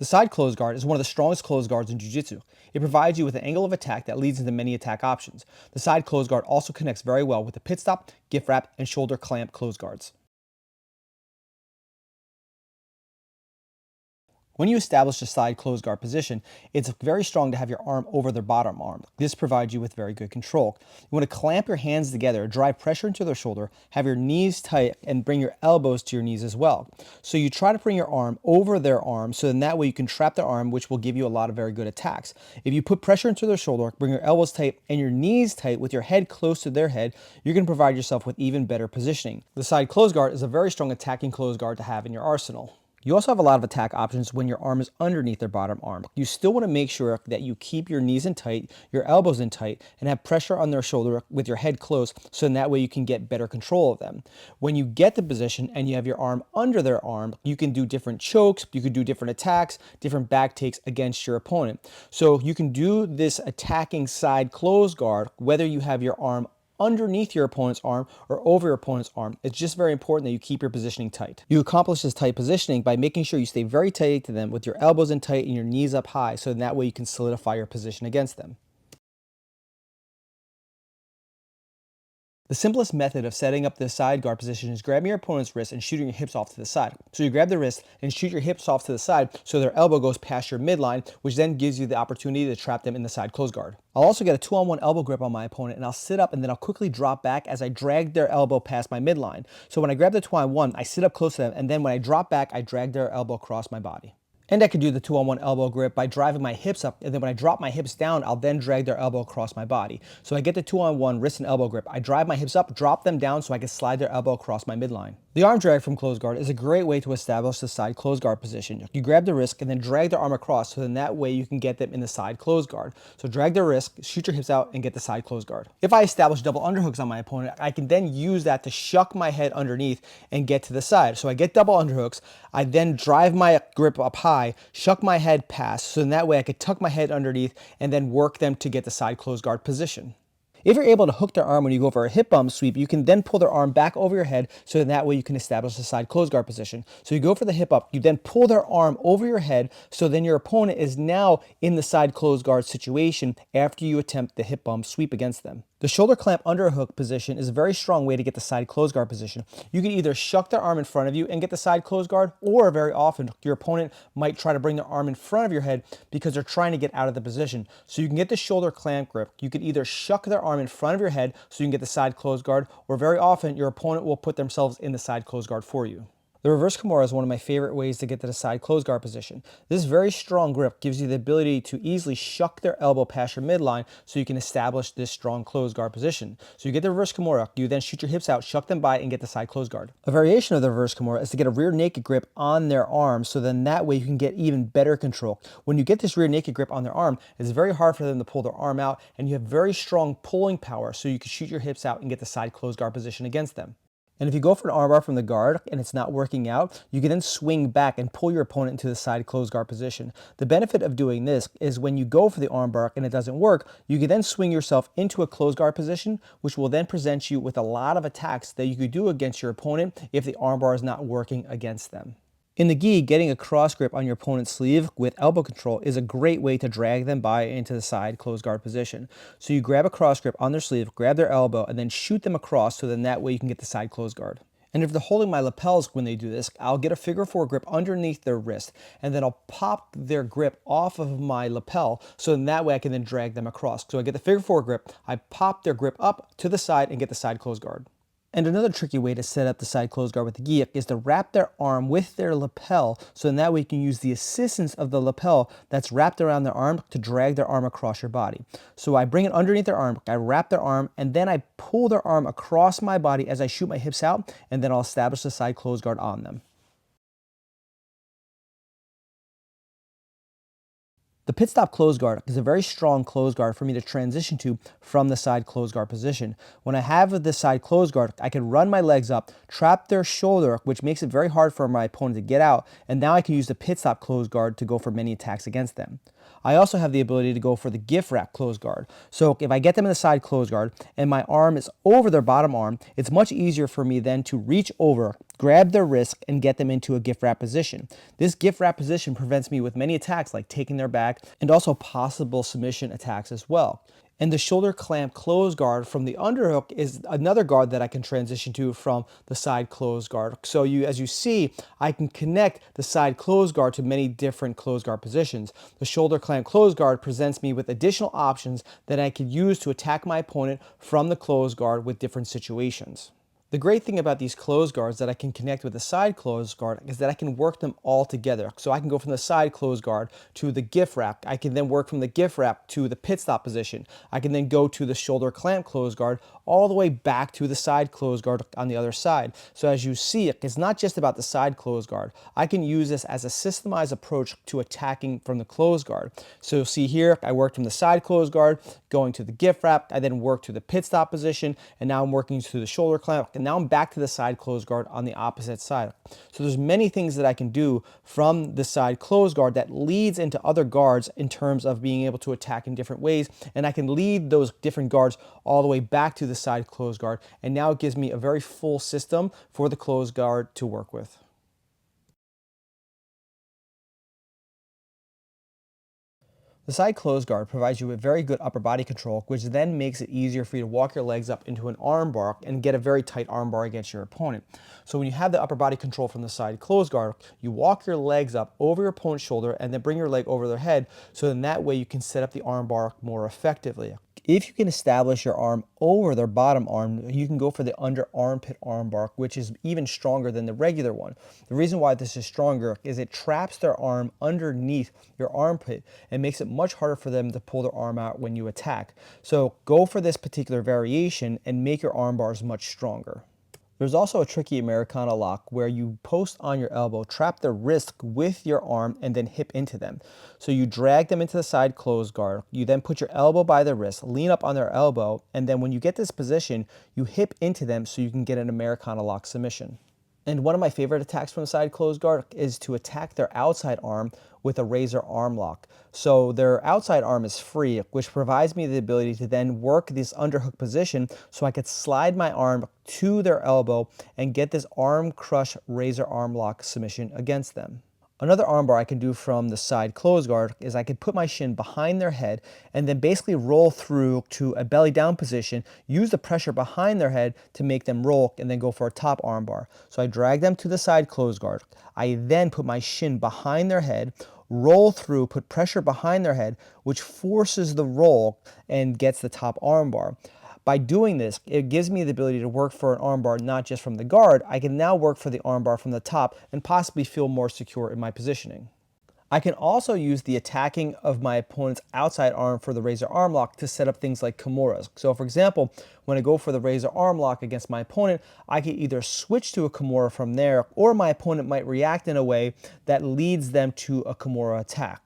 The side close guard is one of the strongest close guards in Jiu-Jitsu. It provides you with an angle of attack that leads into many attack options. The side close guard also connects very well with the pit stop, gift wrap, and shoulder clamp close guards. When you establish a side close guard position, it's very strong to have your arm over their bottom arm. This provides you with very good control. You want to clamp your hands together, drive pressure into their shoulder, have your knees tight, and bring your elbows to your knees as well. So you try to bring your arm over their arm, so in that way you can trap their arm, which will give you a lot of very good attacks. If you put pressure into their shoulder, bring your elbows tight and your knees tight with your head close to their head, you're going to provide yourself with even better positioning. The side close guard is a very strong attacking close guard to have in your arsenal. You also have a lot of attack options when your arm is underneath their bottom arm. You still want to make sure that you keep your knees in tight, your elbows in tight, and have pressure on their shoulder with your head close, so in that way you can get better control of them. When you get the position and you have your arm under their arm, you can do different chokes, you can do different attacks, different back takes against your opponent. So you can do this attacking side close guard whether you have your arm underneath your opponent's arm or over your opponent's arm. It's just very important that you keep your positioning tight. You accomplish this tight positioning by making sure you stay very tight to them with your elbows in tight and your knees up high, so in that way you can solidify your position against them. The simplest method of setting up the side guard position is grabbing your opponent's wrist and shooting your hips off to the side. So you grab the wrist and shoot your hips off to the side so their elbow goes past your midline, which then gives you the opportunity to trap them in the side close guard. I'll also get a 2-on-1 elbow grip on my opponent, and I'll sit up and then I'll quickly drop back as I drag their elbow past my midline. So when I grab the 2-on-1, I sit up close to them, and then when I drop back, I drag their elbow across my body. And I can do the 2-on-1 elbow grip by driving my hips up, and then when I drop my hips down, I'll then drag their elbow across my body. So I get the 2-on-1 wrist and elbow grip. I drive my hips up, drop them down so I can slide their elbow across my midline. The arm drag from close guard is a great way to establish the side close guard position. You grab the wrist and then drag their arm across, so then that way you can get them in the side close guard. So drag the wrist, shoot your hips out, and get the side close guard. If I establish double underhooks on my opponent, I can then use that to shuck my head underneath and get to the side. So I get double underhooks, I then drive my grip up high, shuck my head past, so in that way I could tuck my head underneath and then work them to get the side close guard position. If you're able to hook their arm when you go for a hip bump sweep, you can then pull their arm back over your head, so in that way you can establish the side close guard position. So you go for the hip up, you then pull their arm over your head, so then your opponent is now in the side close guard situation after you attempt the hip bump sweep against them. The shoulder clamp underhook position is a very strong way to get the side close guard position. You can either shuck their arm in front of you and get the side close guard, or very often your opponent might try to bring their arm in front of your head because they're trying to get out of the position. So you can get the shoulder clamp grip. You can either shuck their arm in front of your head so you can get the side close guard, or very often your opponent will put themselves in the side close guard for you. The reverse Kimura is one of my favorite ways to get to the side close guard position. This very strong grip gives you the ability to easily shuck their elbow past your midline so you can establish this strong close guard position. So you get the reverse Kimura, you then shoot your hips out, shuck them by, and get the side close guard. A variation of the reverse Kimura is to get a rear naked grip on their arm, so then that way you can get even better control. When you get this rear naked grip on their arm, it's very hard for them to pull their arm out, and you have very strong pulling power, so you can shoot your hips out and get the side close guard position against them. And if you go for an armbar from the guard and it's not working out, you can then swing back and pull your opponent into the side close guard position. The benefit of doing this is when you go for the armbar and it doesn't work, you can then swing yourself into a close guard position, which will then present you with a lot of attacks that you could do against your opponent if the armbar is not working against them. In the gi, getting a cross grip on your opponent's sleeve with elbow control is a great way to drag them by into the side close guard position. So you grab a cross grip on their sleeve, grab their elbow, and then shoot them across, so then that way you can get the side close guard. And if they're holding my lapels when they do this, I'll get a figure 4 grip underneath their wrist, and then I'll pop their grip off of my lapel, so in that way I can then drag them across. So I get the figure 4 grip, I pop their grip up to the side and get the side close guard. And another tricky way to set up the side close guard with the gi is to wrap their arm with their lapel, so in that way you can use the assistance of the lapel that's wrapped around their arm to drag their arm across your body. So I bring it underneath their arm, I wrap their arm, and then I pull their arm across my body as I shoot my hips out, and then I'll establish the side close guard on them. The pit stop close guard is a very strong close guard for me to transition to from the side close guard position. When I have this side close guard, I can run my legs up, trap their shoulder, which makes it very hard for my opponent to get out, and now I can use the pit stop close guard to go for many attacks against them. I also have the ability to go for the gift wrap close guard. So if I get them in the side close guard and my arm is over their bottom arm, it's much easier for me then to reach over, grab their wrist, and get them into a gift wrap position. This gift wrap position prevents me with many attacks like taking their back and also possible submission attacks as well. And the shoulder clamp close guard from the underhook is another guard that I can transition to from the side close guard. So as you see, I can connect the side close guard to many different close guard positions. The shoulder clamp close guard presents me with additional options that I could use to attack my opponent from the close guard with different situations. The great thing about these close guards that I can connect with the side close guard is that I can work them all together. So I can go from the side close guard to the gift wrap. I can then work from the gift wrap to the pit stop position. I can then go to the shoulder clamp close guard all the way back to the side close guard on the other side. So as you see, it's not just about the side close guard. I can use this as a systemized approach to attacking from the close guard. So you'll see here, I worked from the side close guard, going to the gift wrap. I then worked to the pit stop position, and now I'm working to the shoulder clamp. And now I'm back to the side close guard on the opposite side. So there's many things that I can do from the side close guard that leads into other guards in terms of being able to attack in different ways. And I can lead those different guards all the way back to the side close guard. And now it gives me a very full system for the close guard to work with. The side close guard provides you with very good upper body control, which then makes it easier for you to walk your legs up into an arm bar and get a very tight arm bar against your opponent. So when you have the upper body control from the side close guard, you walk your legs up over your opponent's shoulder and then bring your leg over their head, so then that way you can set up the arm bar more effectively. If you can establish your arm over their bottom arm, you can go for the under armpit arm bar, which is even stronger than the regular one. The reason why this is stronger is it traps their arm underneath your armpit and makes it much harder for them to pull their arm out when you attack. So go for this particular variation and make your arm bars much stronger. There's also a tricky Americana lock where you post on your elbow, trap the wrist with your arm, and then hip into them. So you drag them into the side close guard. You then put your elbow by the wrist, lean up on their elbow, and then when you get this position, you hip into them so you can get an Americana lock submission. And one of my favorite attacks from the side close guard is to attack their outside arm with a razor arm lock. So their outside arm is free, which provides me the ability to then work this underhook position so I could slide my arm to their elbow and get this arm crush razor arm lock submission against them. Another armbar I can do from the side close guard is I can put my shin behind their head and then basically roll through to a belly down position, use the pressure behind their head to make them roll, and then go for a top armbar. So I drag them to the side close guard. I then put my shin behind their head, roll through, put pressure behind their head, which forces the roll and gets the top armbar. By doing this, it gives me the ability to work for an armbar not just from the guard. I can now work for the armbar from the top and possibly feel more secure in my positioning. I can also use the attacking of my opponent's outside arm for the razor arm lock to set up things like kimuras. So for example, when I go for the razor arm lock against my opponent, I can either switch to a kimura from there, or my opponent might react in a way that leads them to a kimura attack.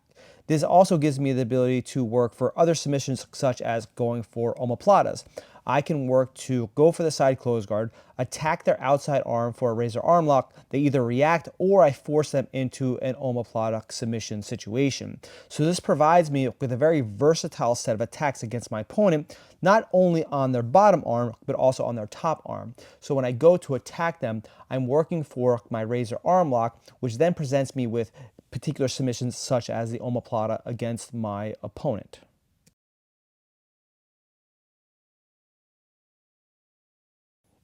This also gives me the ability to work for other submissions, such as going for omoplatas. I can work to go for the side close guard, attack their outside arm for a razor arm lock. They either react or I force them into an omoplata submission situation. So this provides me with a very versatile set of attacks against my opponent, not only on their bottom arm, but also on their top arm. So when I go to attack them, I'm working for my razor arm lock, which then presents me with particular submissions such as the omoplata against my opponent.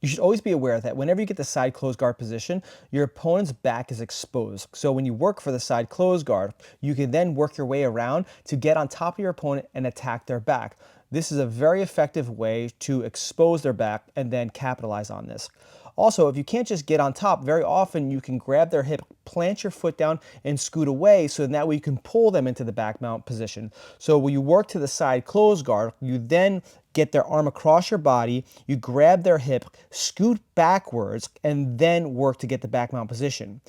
You should always be aware that whenever you get the side close guard position, your opponent's back is exposed. So when you work for the side close guard, you can then work your way around to get on top of your opponent and attack their back. This is a very effective way to expose their back and then capitalize on this. Also, if you can't just get on top, very often you can grab their hip, plant your foot down, and scoot away, so that way you can pull them into the back mount position. So when you work to the side close guard, you then get their arm across your body, you grab their hip, scoot backwards, and then work to get the back mount position.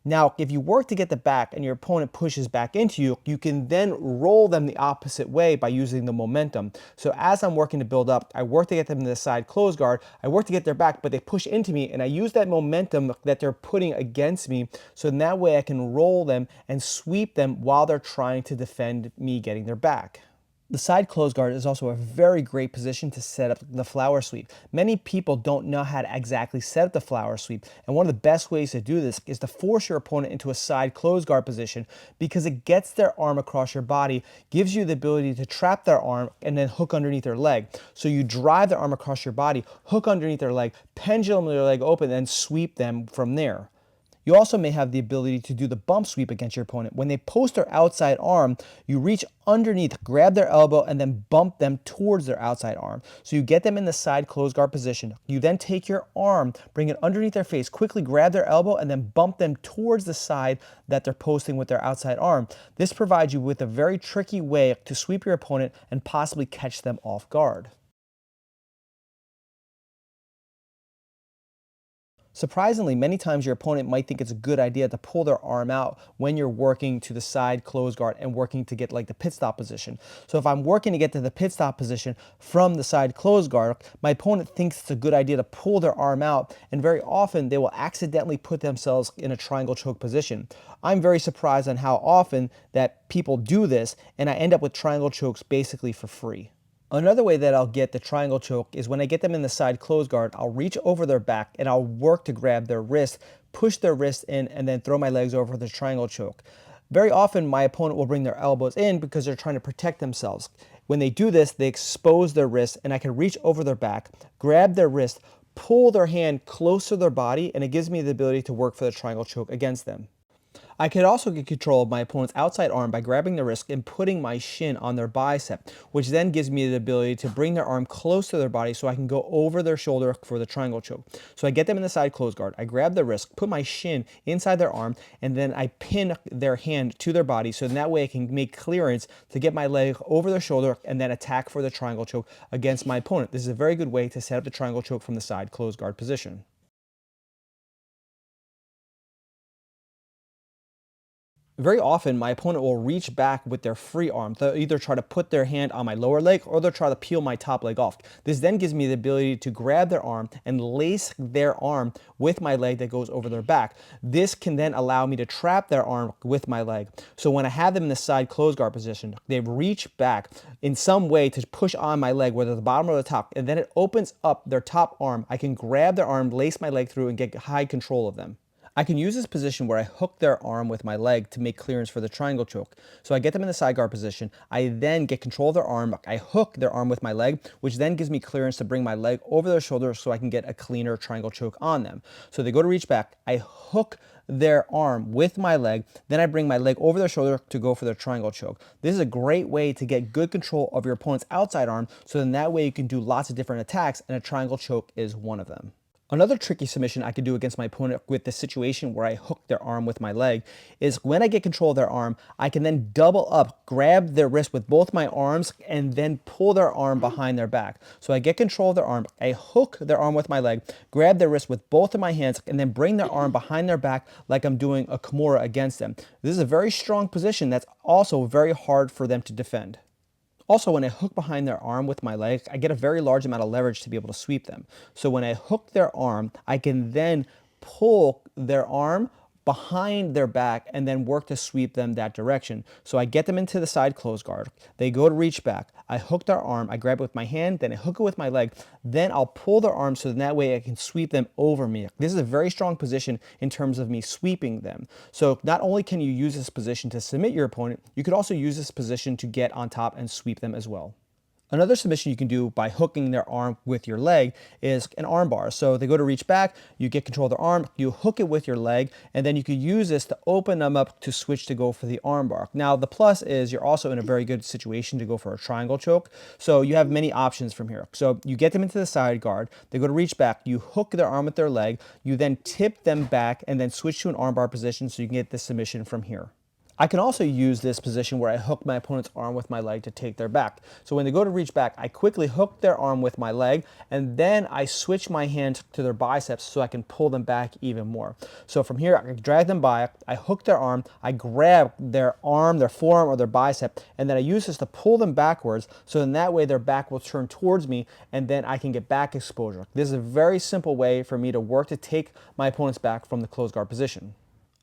Now, if you work to get the back and your opponent pushes back into you, you can then roll them the opposite way by using the momentum. So as I'm working to build up, I work to get them to the side close guard, I work to get their back, but they push into me, and I use that momentum that they're putting against me, so in that way I can roll them and sweep them while they're trying to defend me getting their back. The side close guard is also a very great position to set up the flower sweep. Many people don't know how to exactly set up the flower sweep, and one of the best ways to do this is to force your opponent into a side close guard position, because it gets their arm across your body, gives you the ability to trap their arm, and then hook underneath their leg. So you drive their arm across your body, hook underneath their leg, pendulum their leg open, and sweep them from there. You also may have the ability to do the bump sweep against your opponent. When they post their outside arm, you reach underneath, grab their elbow, and then bump them towards their outside arm. So you get them in the side close guard position. You then take your arm, bring it underneath their face, quickly grab their elbow, and then bump them towards the side that they're posting with their outside arm. This provides you with a very tricky way to sweep your opponent and possibly catch them off guard. Surprisingly, many times your opponent might think it's a good idea to pull their arm out when you're working to the side close guard and working to get like the pit stop position. So if I'm working to get to the pit stop position from the side close guard, my opponent thinks it's a good idea to pull their arm out, and very often they will accidentally put themselves in a triangle choke position. I'm very surprised on how often that people do this, and I end up with triangle chokes basically for free. Another way that I'll get the triangle choke is when I get them in the side close guard, I'll reach over their back and I'll work to grab their wrist, push their wrist in, and then throw my legs over the triangle choke. Very often my opponent will bring their elbows in because they're trying to protect themselves. When they do this, they expose their wrist, and I can reach over their back, grab their wrist, pull their hand close to their body, and it gives me the ability to work for the triangle choke against them. I could also get control of my opponent's outside arm by grabbing the wrist and putting my shin on their bicep, which then gives me the ability to bring their arm close to their body so I can go over their shoulder for the triangle choke. So I get them in the side close guard, I grab the wrist, put my shin inside their arm, and then I pin their hand to their body, so in that way I can make clearance to get my leg over their shoulder and then attack for the triangle choke against my opponent. This is a very good way to set up the triangle choke from the side close guard position. Very often, my opponent will reach back with their free arm. They'll either try to put their hand on my lower leg, or they'll try to peel my top leg off. This then gives me the ability to grab their arm and lace their arm with my leg that goes over their back. This can then allow me to trap their arm with my leg. So when I have them in the side close guard position, they reach back in some way to push on my leg, whether the bottom or the top, and then it opens up their top arm. I can grab their arm, lace my leg through, and get high control of them. I can use this position where I hook their arm with my leg to make clearance for the triangle choke. So I get them in the side guard position. I then get control of their arm. I hook their arm with my leg, which then gives me clearance to bring my leg over their shoulder so I can get a cleaner triangle choke on them. So they go to reach back. I hook their arm with my leg. Then I bring my leg over their shoulder to go for their triangle choke. This is a great way to get good control of your opponent's outside arm, so then that way you can do lots of different attacks, and a triangle choke is one of them. Another tricky submission I could do against my opponent with the situation where I hook their arm with my leg is when I get control of their arm, I can then double up, grab their wrist with both my arms, and then pull their arm behind their back. So I get control of their arm, I hook their arm with my leg, grab their wrist with both of my hands, and then bring their arm behind their back like I'm doing a Kimura against them. This is a very strong position that's also very hard for them to defend. Also, when I hook behind their arm with my leg, I get a very large amount of leverage to be able to sweep them. So when I hook their arm, I can then pull their arm behind their back and then work to sweep them that direction. So I get them into the side close guard. They go to reach back. I hook their arm. I grab it with my hand. Then I hook it with my leg. Then I'll pull their arm so that way I can sweep them over me. This is a very strong position in terms of me sweeping them. So not only can you use this position to submit your opponent, you could also use this position to get on top and sweep them as well. Another submission you can do by hooking their arm with your leg is an arm bar. So they go to reach back, you get control of their arm, you hook it with your leg, and then you could use this to open them up to switch to go for the arm bar. Now, the plus is you're also in a very good situation to go for a triangle choke. So you have many options from here. So you get them into the side guard, they go to reach back, you hook their arm with their leg, you then tip them back and then switch to an arm bar position so you can get the submission from here. I can also use this position where I hook my opponent's arm with my leg to take their back. So when they go to reach back, I quickly hook their arm with my leg, and then I switch my hand to their biceps so I can pull them back even more. So from here, I can drag them by, I hook their arm, I grab their arm, their forearm, or their bicep, and then I use this to pull them backwards, so in that way their back will turn towards me, and then I can get back exposure. This is a very simple way for me to work to take my opponent's back from the closed guard position.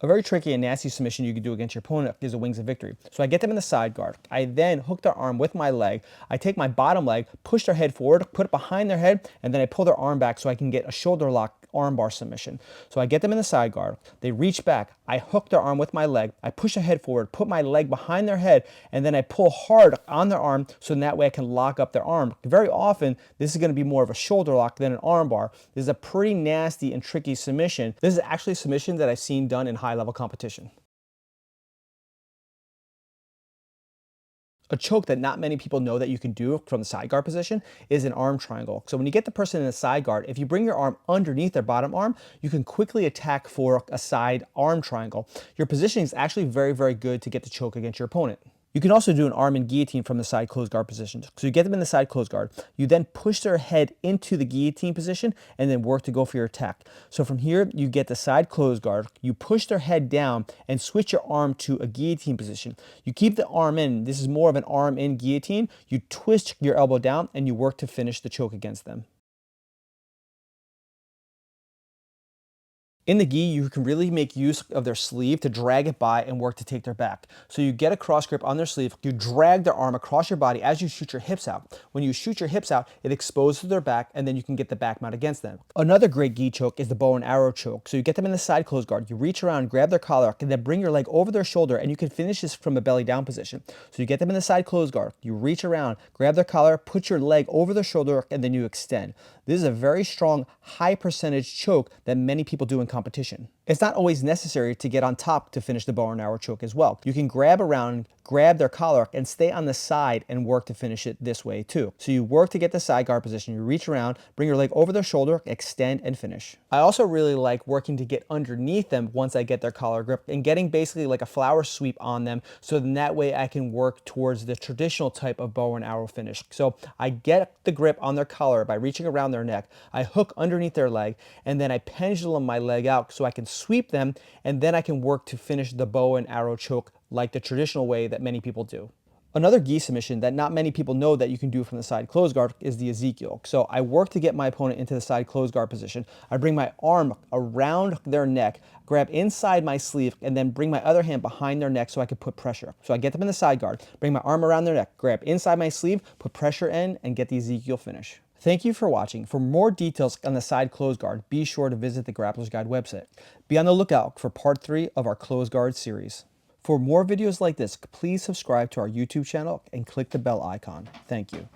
A very tricky and nasty submission you can do against your opponent is a wings of victory. So I get them in the side guard. I then hook their arm with my leg. I take my bottom leg, push their head forward, put it behind their head, and then I pull their arm back so I can get a shoulder lock armbar submission. So I get them in the side guard. They reach back. I hook their arm with my leg. I push their head forward, put my leg behind their head, and then I pull hard on their arm so in that way I can lock up their arm. Very often, this is going to be more of a shoulder lock than an armbar. This is a pretty nasty and tricky submission. This is actually a submission that I've seen done in high-level competition. A choke that not many people know that you can do from the side guard position is an arm triangle. So when you get the person in the side guard, if you bring your arm underneath their bottom arm, you can quickly attack for a side arm triangle. Your positioning is actually very, very good to get the choke against your opponent. You can also do an arm and guillotine from the side closed guard position. So you get them in the side closed guard, you then push their head into the guillotine position and then work to go for your attack. So from here, you get the side closed guard, you push their head down and switch your arm to a guillotine position. You keep the arm in, this is more of an arm in guillotine, you twist your elbow down and you work to finish the choke against them. In the gi, you can really make use of their sleeve to drag it by and work to take their back. So you get a cross grip on their sleeve, you drag their arm across your body as you shoot your hips out. When you shoot your hips out, it exposes their back and then you can get the back mount against them. Another great gi choke is the bow and arrow choke. So you get them in the side closed guard, you reach around, grab their collar, and then bring your leg over their shoulder and you can finish this from a belly down position. So you get them in the side closed guard, you reach around, grab their collar, put your leg over their shoulder, and then you extend. This is a very strong, high percentage choke that many people do in competition. It's not always necessary to get on top to finish the bow and arrow choke as well. You can grab around, grab their collar, and stay on the side and work to finish it this way too. So you work to get the side guard position, you reach around, bring your leg over their shoulder, extend, and finish. I also really like working to get underneath them once I get their collar grip and getting basically like a flower sweep on them, so then that way I can work towards the traditional type of bow and arrow finish. So I get the grip on their collar by reaching around their neck, I hook underneath their leg, and then I pendulum my leg out so I can sweep them, and then I can work to finish the bow and arrow choke like the traditional way that many people do. Another gi submission that not many people know that you can do from the side closed guard is the Ezekiel. So I work to get my opponent into the side closed guard position. I bring my arm around their neck, grab inside my sleeve, and then bring my other hand behind their neck so I can put pressure. So I get them in the side guard, bring my arm around their neck, grab inside my sleeve, put pressure in, and get the Ezekiel finish. Thank you for watching. For more details on the side closed guard, be sure to visit the Grappler's Guide website. Be on the lookout for part 3 of our closed guard series. For more videos like this, please subscribe to our YouTube channel and click the bell icon. Thank you.